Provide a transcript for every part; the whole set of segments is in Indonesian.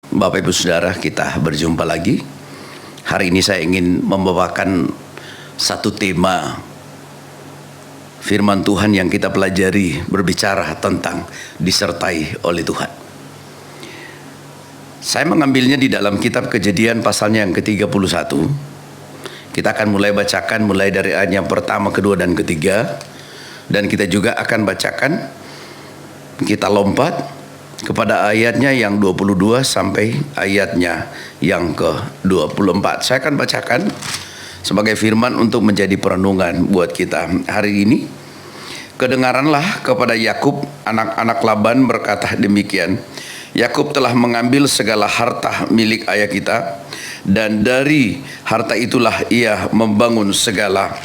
Bapak Ibu Saudara, kita berjumpa lagi. Hari ini saya ingin membawakan satu tema firman Tuhan yang kita pelajari, berbicara tentang disertai oleh Tuhan. Saya mengambilnya di dalam kitab Kejadian pasalnya yang ke-31. Kita akan mulai bacakan mulai dari ayat yang pertama, kedua, dan ketiga. Dan kita juga akan bacakan, kita lompat kepada ayatnya yang 22 sampai ayatnya yang ke-24. Saya akan bacakan sebagai firman untuk menjadi perenungan buat kita hari ini. Kedengaranlah kepada Yakub anak-anak Laban berkata demikian, Yakub telah mengambil segala harta milik ayah kita, dan dari harta itulah ia membangun segala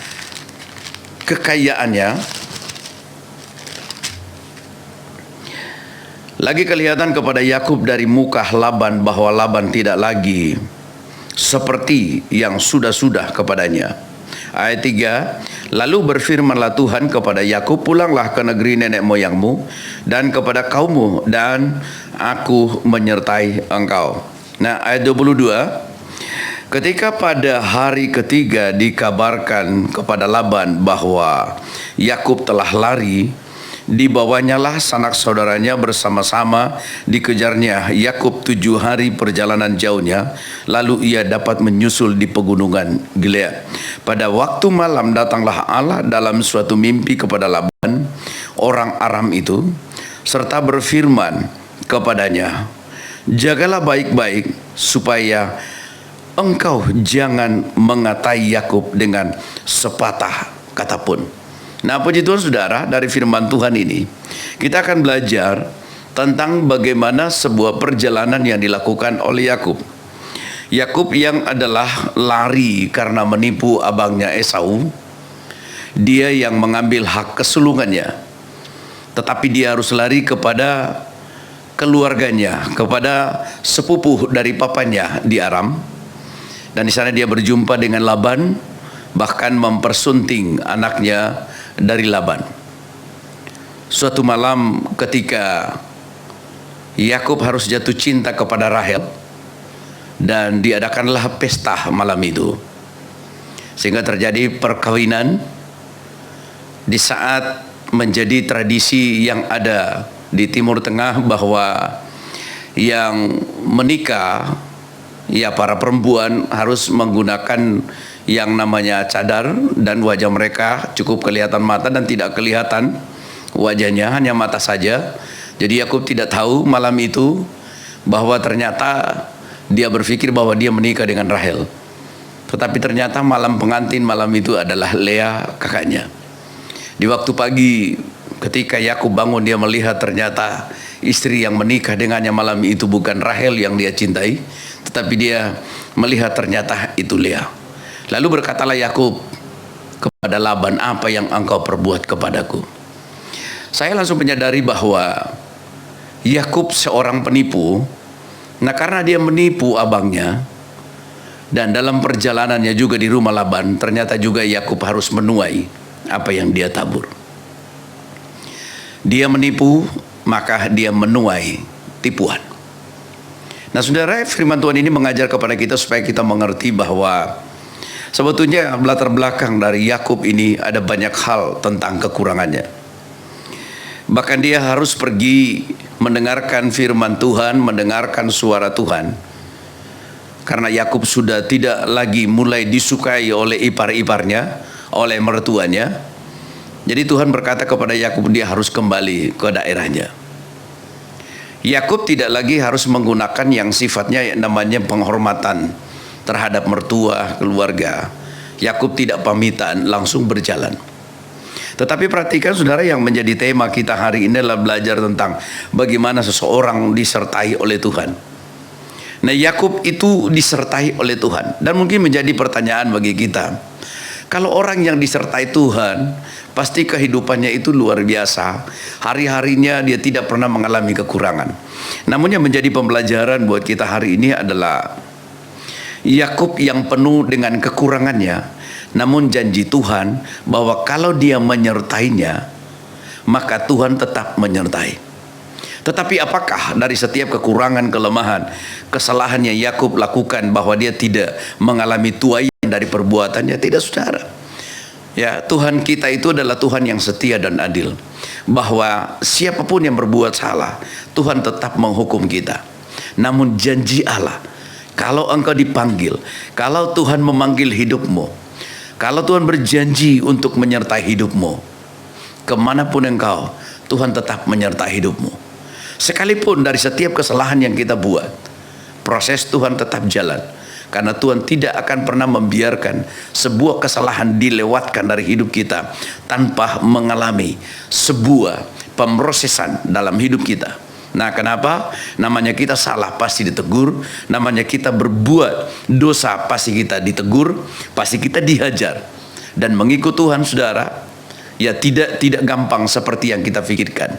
kekayaannya. Lagi kelihatan kepada Yakub dari muka Laban bahwa Laban tidak lagi seperti yang sudah-sudah kepadanya. Ayat 3, lalu berfirmanlah Tuhan kepada Yakub, pulanglah ke negeri nenek moyangmu dan kepada kaummu, dan aku menyertai engkau. Nah, ayat 22, ketika pada hari ketiga dikabarkan kepada Laban bahwa Yakub telah lari, dibawanyalah sanak saudaranya bersama-sama, dikejarnya Yakub 7 hari perjalanan jauhnya, lalu ia dapat menyusul di pegunungan Gilead. Pada waktu malam datanglah Allah dalam suatu mimpi kepada Laban, orang Aram itu, serta berfirman kepadanya, jagalah baik-baik supaya engkau jangan mengatai Yakub dengan sepatah kata pun. Nah, puji Tuhan saudara, dari firman Tuhan ini kita akan belajar tentang bagaimana sebuah perjalanan yang dilakukan oleh Yakub. Yakub yang adalah lari karena menipu abangnya Esau. Dia yang mengambil hak kesulungannya, tetapi dia harus lari kepada keluarganya, kepada sepupu dari papanya di Aram. Dan di sana dia berjumpa dengan Laban, bahkan mempersunting anaknya dari Laban. Suatu malam ketika Yakub harus jatuh cinta kepada Rahel, dan diadakanlah pesta malam itu, sehingga terjadi perkawinan di saat menjadi tradisi yang ada di Timur Tengah bahwa yang menikah, ya para perempuan harus menggunakan yang namanya cadar, dan wajah mereka cukup kelihatan mata dan tidak kelihatan wajahnya, hanya mata saja. Jadi Yakub tidak tahu malam itu bahwa ternyata dia berpikir bahwa dia menikah dengan Rahel, tetapi ternyata malam pengantin malam itu adalah Lea, kakaknya. Di waktu pagi ketika Yakub bangun, dia melihat ternyata istri yang menikah dengannya malam itu bukan Rahel yang dia cintai, tetapi dia melihat ternyata itu Lea. Lalu berkatalah Yakub kepada Laban, apa yang engkau perbuat kepadaku? Saya langsung menyadari bahwa Yakub seorang penipu. Nah, karena dia menipu abangnya, dan dalam perjalanannya juga di rumah Laban, ternyata juga Yakub harus menuai apa yang dia tabur. Dia menipu, maka dia menuai tipuan. Nah saudara, firman Tuhan ini mengajar kepada kita supaya kita mengerti bahwa sebetulnya latar belakang dari Yakub ini ada banyak hal tentang kekurangannya. Bahkan dia harus pergi mendengarkan firman Tuhan, mendengarkan suara Tuhan. Karena Yakub sudah tidak lagi mulai disukai oleh ipar-iparnya, oleh mertuanya. Jadi Tuhan berkata kepada Yakub, dia harus kembali ke daerahnya. Yakub tidak lagi harus menggunakan yang sifatnya yang namanya penghormatan terhadap mertua, keluarga. Yakub tidak pamitan, langsung berjalan. Tetapi perhatikan saudara, yang menjadi tema kita hari ini adalah belajar tentang bagaimana seseorang disertai oleh Tuhan. Nah, Yakub itu disertai oleh Tuhan, dan mungkin menjadi pertanyaan bagi kita, kalau orang yang disertai Tuhan, pasti kehidupannya itu luar biasa. Hari-harinya dia tidak pernah mengalami kekurangan. Namun yang menjadi pembelajaran buat kita hari ini adalah Yakub yang penuh dengan kekurangannya, namun janji Tuhan bahwa kalau dia menyertainya, maka Tuhan tetap menyertai. Tetapi apakah dari setiap kekurangan, kelemahan, kesalahan yang Yakub lakukan bahwa dia tidak mengalami tuaian dari perbuatannya? Tidak, saudara. Ya, Tuhan kita itu adalah Tuhan yang setia dan adil. Bahwa siapapun yang berbuat salah, Tuhan tetap menghukum kita. Namun janji Allah, kalau engkau dipanggil, kalau Tuhan memanggil hidupmu, kalau Tuhan berjanji untuk menyertai hidupmu, kemanapun engkau, Tuhan tetap menyertai hidupmu. Sekalipun dari setiap kesalahan yang kita buat, proses Tuhan tetap jalan. Karena Tuhan tidak akan pernah membiarkan sebuah kesalahan dilewatkan dari hidup kita tanpa mengalami sebuah pemrosesan dalam hidup kita. Nah, kenapa? Namanya kita salah pasti ditegur, namanya kita berbuat dosa pasti kita ditegur, pasti kita dihajar. Dan mengikut Tuhan, saudara, ya tidak gampang seperti yang kita pikirkan.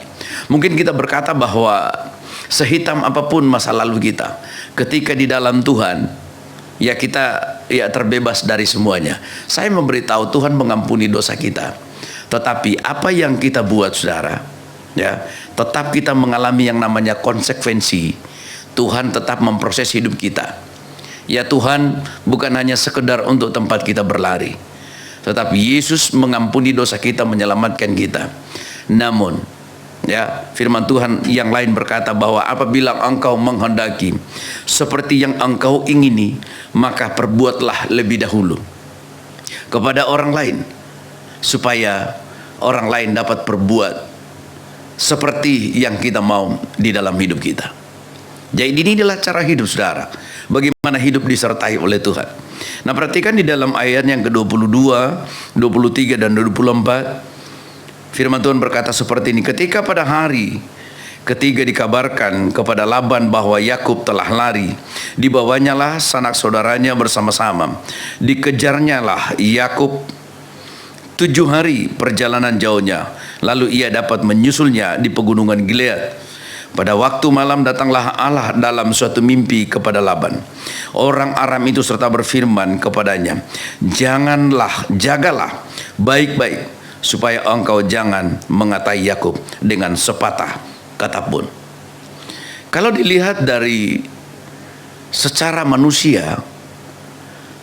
Mungkin kita berkata bahwa sehitam apapun masa lalu kita, ketika di dalam Tuhan, ya kita ya terbebas dari semuanya. Saya memberitahu Tuhan mengampuni dosa kita. Tetapi apa yang kita buat, saudara, ya tetap kita mengalami yang namanya konsekuensi. Tuhan tetap memproses hidup kita. Ya, Tuhan bukan hanya sekedar untuk tempat kita berlari, tetapi Yesus mengampuni dosa kita, menyelamatkan kita. Namun, ya, firman Tuhan yang lain berkata bahwa apabila engkau menghendaki seperti yang engkau ingini, maka perbuatlah lebih dahulu kepada orang lain, supaya orang lain dapat berbuat seperti yang kita mau di dalam hidup kita. Jadi ini adalah cara hidup, saudara. Bagaimana hidup disertai oleh Tuhan. Nah, perhatikan di dalam ayat yang ke-22, 23 dan 24. Firman Tuhan berkata seperti ini. Ketika pada hari ketiga dikabarkan kepada Laban bahwa Yakub telah lari, dibawanyalah sanak saudaranya bersama-sama. Dikejarnyalah Yakub 7 hari perjalanan jauhnya. Lalu ia dapat menyusulnya di pegunungan Gilead. Pada waktu malam datanglah Allah dalam suatu mimpi kepada Laban, orang Aram itu, serta berfirman kepadanya, jagalah baik-baik supaya engkau jangan mengatai Yakub dengan sepatah kata pun. Kalau dilihat dari secara manusia,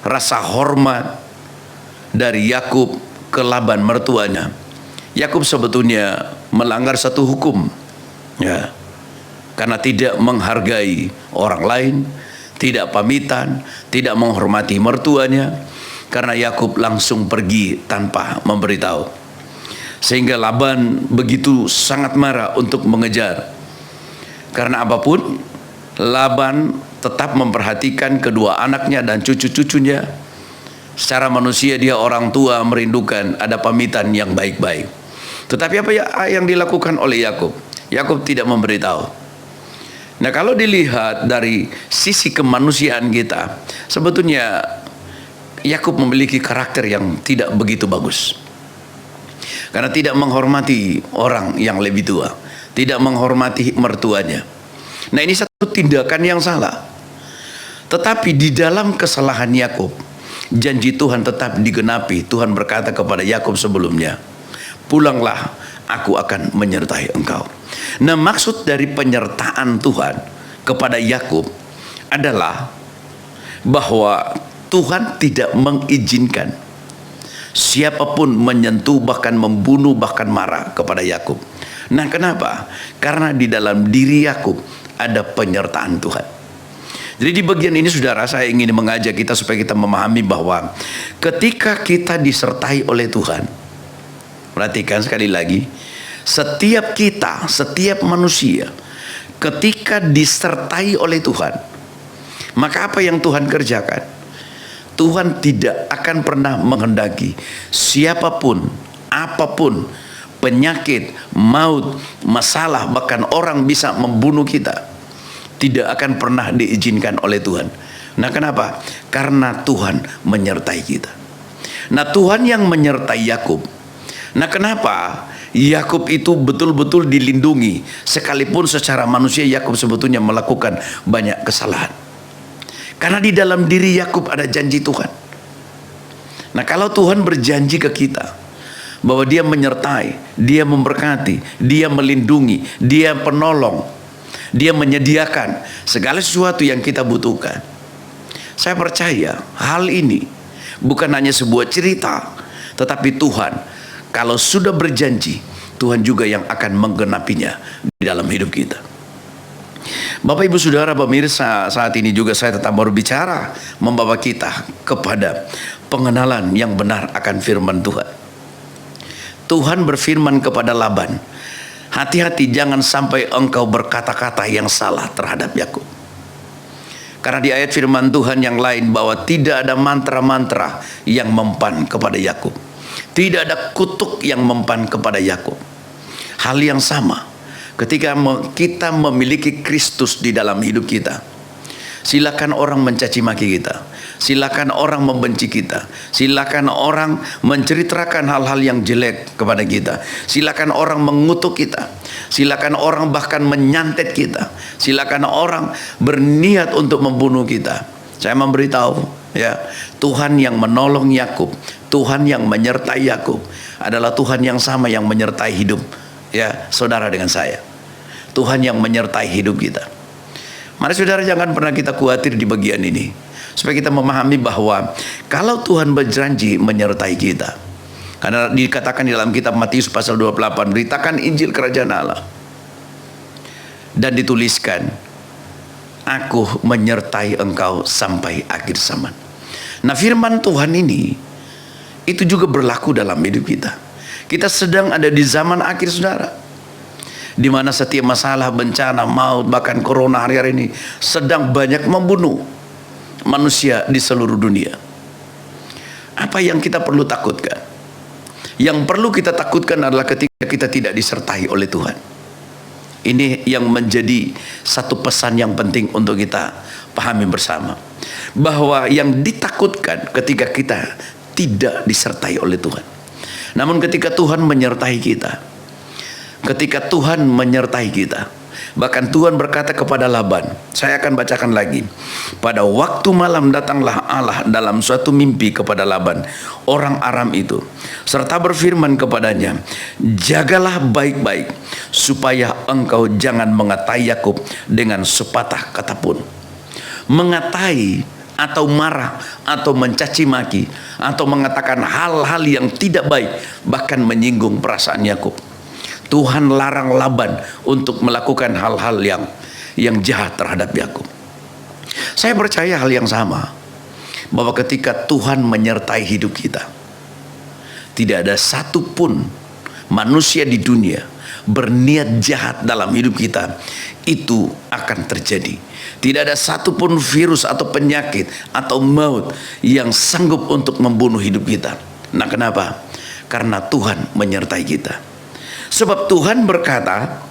rasa hormat dari Yakub ke Laban mertuanya, Yakub sebetulnya melanggar satu hukum, ya, karena tidak menghargai orang lain, tidak pamitan, tidak menghormati mertuanya. Karena Yakub langsung pergi tanpa memberitahu, sehingga Laban begitu sangat marah untuk mengejar. Karena apapun, Laban tetap memperhatikan kedua anaknya dan cucu-cucunya. Secara manusia dia orang tua, merindukan ada pamitan yang baik-baik. Tetapi apa yang dilakukan oleh Yakub? Yakub tidak memberitahu. Nah, kalau dilihat dari sisi kemanusiaan kita, sebetulnya Yakub memiliki karakter yang tidak begitu bagus. Karena tidak menghormati orang yang lebih tua, tidak menghormati mertuanya. Nah, ini satu tindakan yang salah. Tetapi di dalam kesalahan Yakub, janji Tuhan tetap digenapi. Tuhan berkata kepada Yakub sebelumnya, pulanglah, aku akan menyertai engkau. Nah, maksud dari penyertaan Tuhan kepada Yakub adalah bahwa Tuhan tidak mengizinkan siapapun menyentuh, bahkan membunuh, bahkan marah kepada Yakub. Nah, kenapa? Karena di dalam diri Yakub ada penyertaan Tuhan. Jadi di bagian ini, saudara, saya ingin mengajak kita supaya kita memahami bahwa ketika kita disertai oleh Tuhan, perhatikan sekali lagi, setiap kita, setiap manusia, ketika disertai oleh Tuhan, maka apa yang Tuhan kerjakan? Tuhan tidak akan pernah menghendaki siapapun, apapun, penyakit, maut, masalah, bahkan orang bisa membunuh kita, tidak akan pernah diizinkan oleh Tuhan. Nah, kenapa? Karena Tuhan menyertai kita. Nah, Tuhan yang menyertai Yakub. Nah, kenapa Yakub itu betul-betul dilindungi, sekalipun secara manusia Yakub sebetulnya melakukan banyak kesalahan? Karena di dalam diri Yakub ada janji Tuhan. Nah, kalau Tuhan berjanji ke kita, bahwa Dia menyertai, Dia memberkati, Dia melindungi, Dia penolong, Dia menyediakan segala sesuatu yang kita butuhkan. Saya percaya hal ini bukan hanya sebuah cerita, tetapi Tuhan kalau sudah berjanji, Tuhan juga yang akan menggenapinya di dalam hidup kita. Bapak, Ibu, Saudara, pemirsa, saat ini juga saya tetap berbicara, membawa kita kepada pengenalan yang benar akan firman Tuhan. Tuhan berfirman kepada Laban, hati-hati jangan sampai engkau berkata-kata yang salah terhadap Yakub. Karena di ayat firman Tuhan yang lain bahwa tidak ada mantra-mantra yang mempan kepada Yakub. Tidak ada kutuk yang mempan kepada Yakub. Hal yang sama ketika kita memiliki Kristus di dalam hidup kita. Silakan orang mencaci maki kita, silakan orang membenci kita, silakan orang menceritakan hal-hal yang jelek kepada kita, silakan orang mengutuk kita, silakan orang bahkan menyantet kita, silakan orang berniat untuk membunuh kita. Saya memberitahu, ya, Tuhan yang menolong Yakub, Tuhan yang menyertai Yakub adalah Tuhan yang sama yang menyertai hidup, ya, saudara dengan saya. Tuhan yang menyertai hidup kita. Mari saudara, jangan pernah kita khawatir di bagian ini, supaya kita memahami bahwa kalau Tuhan berjanji menyertai kita, karena dikatakan di dalam kitab Matius pasal 28, beritakan Injil Kerajaan Allah, dan dituliskan, aku menyertai engkau sampai akhir zaman. Nah, firman Tuhan ini itu juga berlaku dalam hidup kita. Kita sedang ada di zaman akhir, saudara, di mana setiap masalah, bencana, maut, bahkan corona hari-hari ini sedang banyak membunuh manusia di seluruh dunia. Apa yang kita perlu takutkan? Yang perlu kita takutkan adalah ketika kita tidak disertai oleh Tuhan. Ini yang menjadi satu pesan yang penting untuk kita pahami bersama, bahwa yang ditakutkan ketika kita tidak disertai oleh Tuhan. Namun ketika Tuhan menyertai kita, ketika Tuhan menyertai kita, bahkan Tuhan berkata kepada Laban, saya akan bacakan lagi. Pada waktu malam datanglah Allah dalam suatu mimpi kepada Laban, orang Aram itu, serta berfirman kepadanya, jagalah baik-baik, supaya engkau jangan mengatai Yakub dengan sepatah kata pun. Mengatai atau marah atau mencaci maki atau mengatakan hal-hal yang tidak baik, bahkan menyinggung perasaan Yakub. Tuhan larang Laban untuk melakukan hal-hal yang jahat terhadap Yakub. Saya percaya hal yang sama, bahwa ketika Tuhan menyertai hidup kita, tidak ada satupun manusia di dunia berniat jahat dalam hidup kita, itu akan terjadi. Tidak ada satupun virus atau penyakit atau maut yang sanggup untuk membunuh hidup kita. Nah, kenapa? Karena Tuhan menyertai kita. Sebab Tuhan berkata,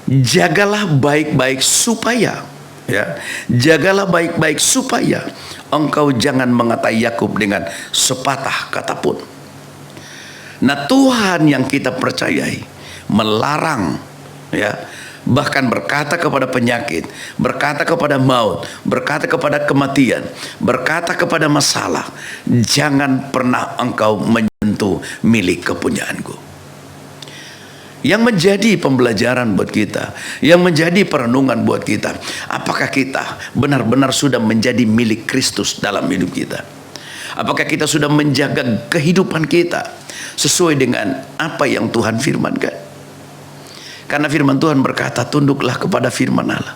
jagalah baik-baik supaya, ya, jagalah baik-baik supaya engkau jangan mengatai Yakub dengan sepatah kata pun. Nah, Tuhan yang kita percayai melarang, ya, bahkan berkata kepada penyakit, berkata kepada maut, berkata kepada kematian, berkata kepada masalah, jangan pernah engkau menyentuh milik kepunyaanku. Yang menjadi pembelajaran buat kita, yang menjadi perenungan buat kita, apakah kita benar-benar sudah menjadi milik Kristus dalam hidup kita? Apakah kita sudah menjaga kehidupan kita sesuai dengan apa yang Tuhan firmankan? Karena firman Tuhan berkata, tunduklah kepada firman Allah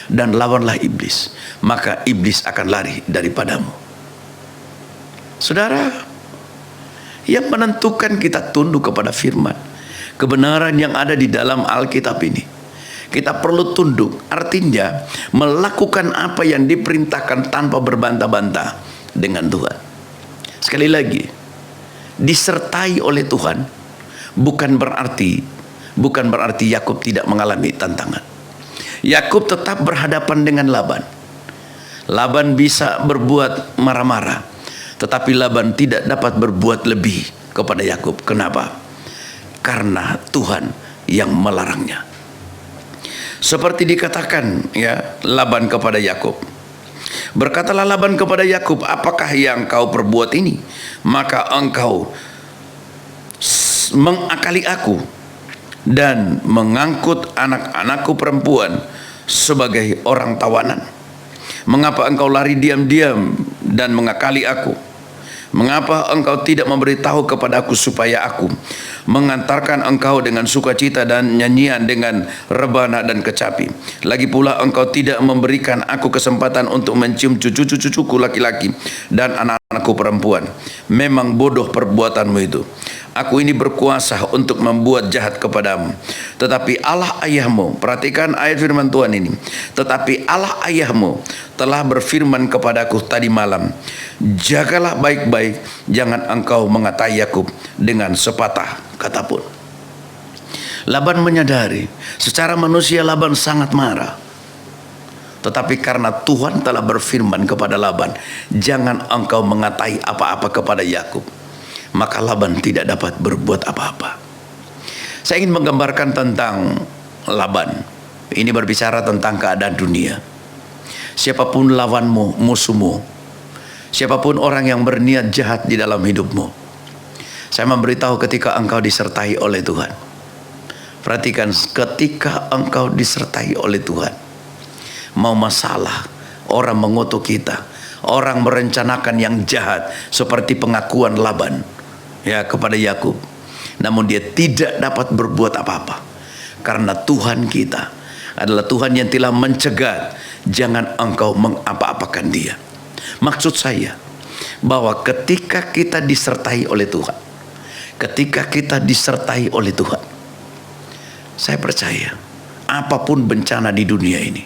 dan lawanlah iblis, maka iblis akan lari daripadamu. Saudara, yang menentukan kita tunduk kepada firman, kebenaran yang ada di dalam Alkitab ini, kita perlu tunduk, artinya melakukan apa yang diperintahkan tanpa berbantah-bantah dengan Tuhan. Sekali lagi, disertai oleh Tuhan bukan berarti Yakub tidak mengalami tantangan. Yakub tetap berhadapan dengan Laban. Laban bisa berbuat marah-marah, tetapi Laban tidak dapat berbuat lebih kepada Yakub. Kenapa? Karena Tuhan yang melarangnya. Seperti dikatakan, ya, Laban kepada Yakub. Berkatalah Laban kepada Yakub, apakah yang kau perbuat ini? Maka engkau mengakali aku dan mengangkut anak-anakku perempuan sebagai orang tawanan? Mengapa engkau lari diam-diam dan mengakali aku? Mengapa engkau tidak memberitahu kepada aku supaya aku mengantarkan engkau dengan sukacita dan nyanyian, dengan rebana dan kecapi? Lagi pula engkau tidak memberikan aku kesempatan untuk mencium cucu-cucuku laki-laki dan anak-anakku perempuan. Memang bodoh perbuatanmu itu. Aku ini berkuasa untuk membuat jahat kepadamu. Tetapi Allah ayahmu, perhatikan ayat firman Tuhan ini. Tetapi Allah ayahmu telah berfirman kepadaku tadi malam, jagalah baik-baik, jangan engkau mengatai Yakub dengan sepatah kata pun. Laban menyadari, secara manusia Laban sangat marah. Tetapi karena Tuhan telah berfirman kepada Laban, jangan engkau mengatai apa-apa kepada Yakub, maka Laban tidak dapat berbuat apa-apa. Saya ingin menggambarkan tentang Laban. Ini berbicara tentang keadaan dunia. Siapapun lawanmu, musuhmu, siapapun orang yang berniat jahat di dalam hidupmu, saya memberitahu ketika engkau disertai oleh Tuhan. Perhatikan, ketika engkau disertai oleh Tuhan, mau masalah, orang mengutuk kita, orang merencanakan yang jahat seperti pengakuan Laban ya kepada Yakub, namun dia tidak dapat berbuat apa-apa karena Tuhan kita adalah Tuhan yang telah mencegat, jangan engkau mengapa-apakan dia. Maksud saya bahwa ketika kita disertai oleh Tuhan, ketika kita disertai oleh Tuhan, saya percaya apapun bencana di dunia ini,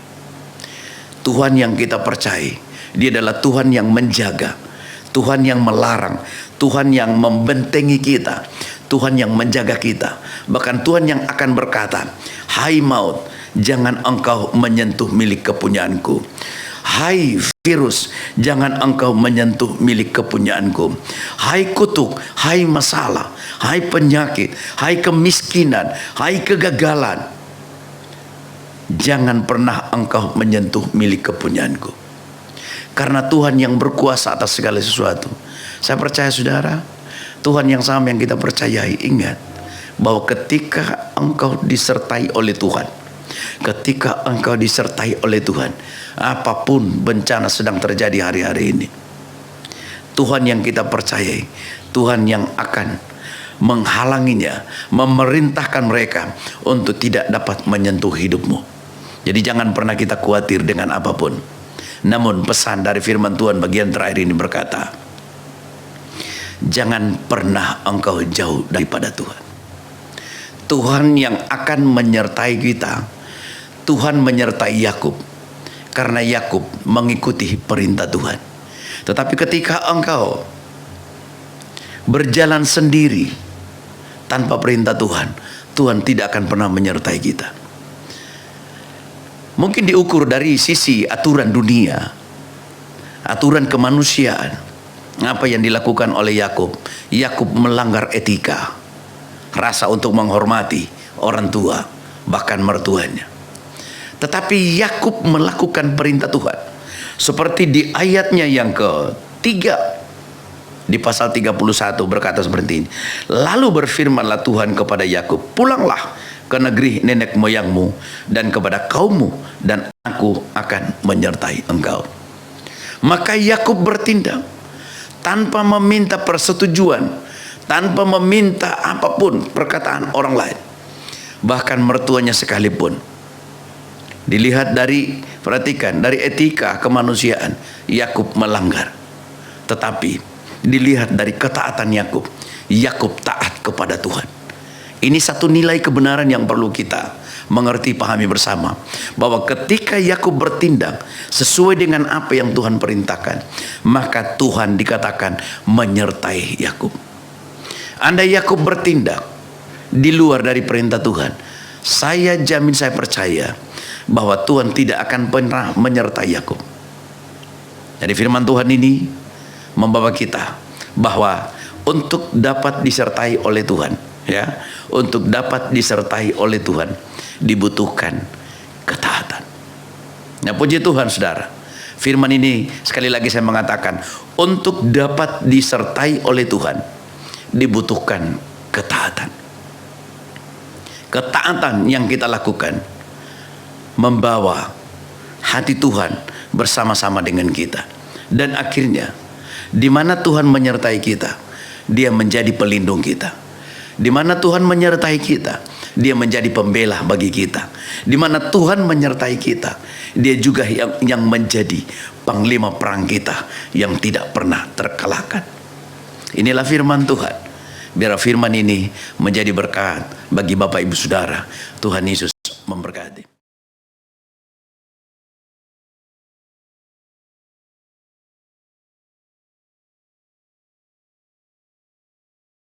Tuhan yang kita percaya, dia adalah Tuhan yang menjaga, Tuhan yang melarang, Tuhan yang membentengi kita, Tuhan yang menjaga kita. Bahkan Tuhan yang akan berkata, hai maut, jangan engkau menyentuh milik kepunyaanku. Hai virus, jangan engkau menyentuh milik kepunyaanku. Hai kutuk, hai masalah, hai penyakit, hai kemiskinan, hai kegagalan, jangan pernah engkau menyentuh milik kepunyaanku. Karena Tuhan yang berkuasa atas segala sesuatu. Saya percaya saudara, Tuhan yang sama yang kita percayai, ingat bahwa ketika engkau disertai oleh Tuhan, ketika engkau disertai oleh Tuhan, apapun bencana sedang terjadi hari-hari ini, Tuhan yang kita percayai, Tuhan yang akan menghalanginya, memerintahkan mereka untuk tidak dapat menyentuh hidupmu. Jadi jangan pernah kita khawatir dengan apapun. Namun pesan dari firman Tuhan bagian terakhir ini berkata, jangan pernah engkau jauh daripada Tuhan. Tuhan yang akan menyertai kita. Tuhan menyertai Yakub karena Yakub mengikuti perintah Tuhan. Tetapi ketika engkau berjalan sendiri tanpa perintah Tuhan, Tuhan tidak akan pernah menyertai kita. Mungkin diukur dari sisi aturan dunia, aturan kemanusiaan. Apa yang dilakukan oleh Yakub? Yakub melanggar etika, rasa untuk menghormati orang tua, bahkan mertuanya. Tetapi Yakub melakukan perintah Tuhan. Seperti di ayatnya yang ketiga, di pasal 31 berkata seperti ini. Lalu berfirmanlah Tuhan kepada Yakub, pulanglah ke negeri nenek moyangmu dan kepada kaummu, dan aku akan menyertai engkau. Maka Yakub bertindak tanpa meminta persetujuan, tanpa meminta apapun perkataan orang lain, bahkan mertuanya sekalipun. Dilihat dari, perhatikan, dari etika kemanusiaan, Yakub melanggar. Tetapi dilihat dari ketaatan Yakub, Yakub taat kepada Tuhan. Ini satu nilai kebenaran yang perlu kita mengerti, pahami bersama, bahwa ketika Yakub bertindak sesuai dengan apa yang Tuhan perintahkan, maka Tuhan dikatakan menyertai Yakub. Andai Yakub bertindak di luar dari perintah Tuhan, saya jamin, saya percaya bahwa Tuhan tidak akan pernah menyertai Yakub. Jadi firman Tuhan ini membawa kita bahwa untuk dapat disertai oleh Tuhan, ya, untuk dapat disertai oleh Tuhan dibutuhkan ketaatan. Nah, puji Tuhan saudara, firman ini sekali lagi saya mengatakan, untuk dapat disertai oleh Tuhan dibutuhkan ketaatan. Ketaatan yang kita lakukan membawa hati Tuhan bersama-sama dengan kita. Dan akhirnya, di mana Tuhan menyertai kita, Dia menjadi pelindung kita. Di mana Tuhan menyertai kita, Dia menjadi pembela bagi kita. Di mana Tuhan menyertai kita, Dia juga yang menjadi panglima perang kita yang tidak pernah terkalahkan. Inilah firman Tuhan. Biar firman ini menjadi berkat bagi Bapak Ibu Saudara. Tuhan Yesus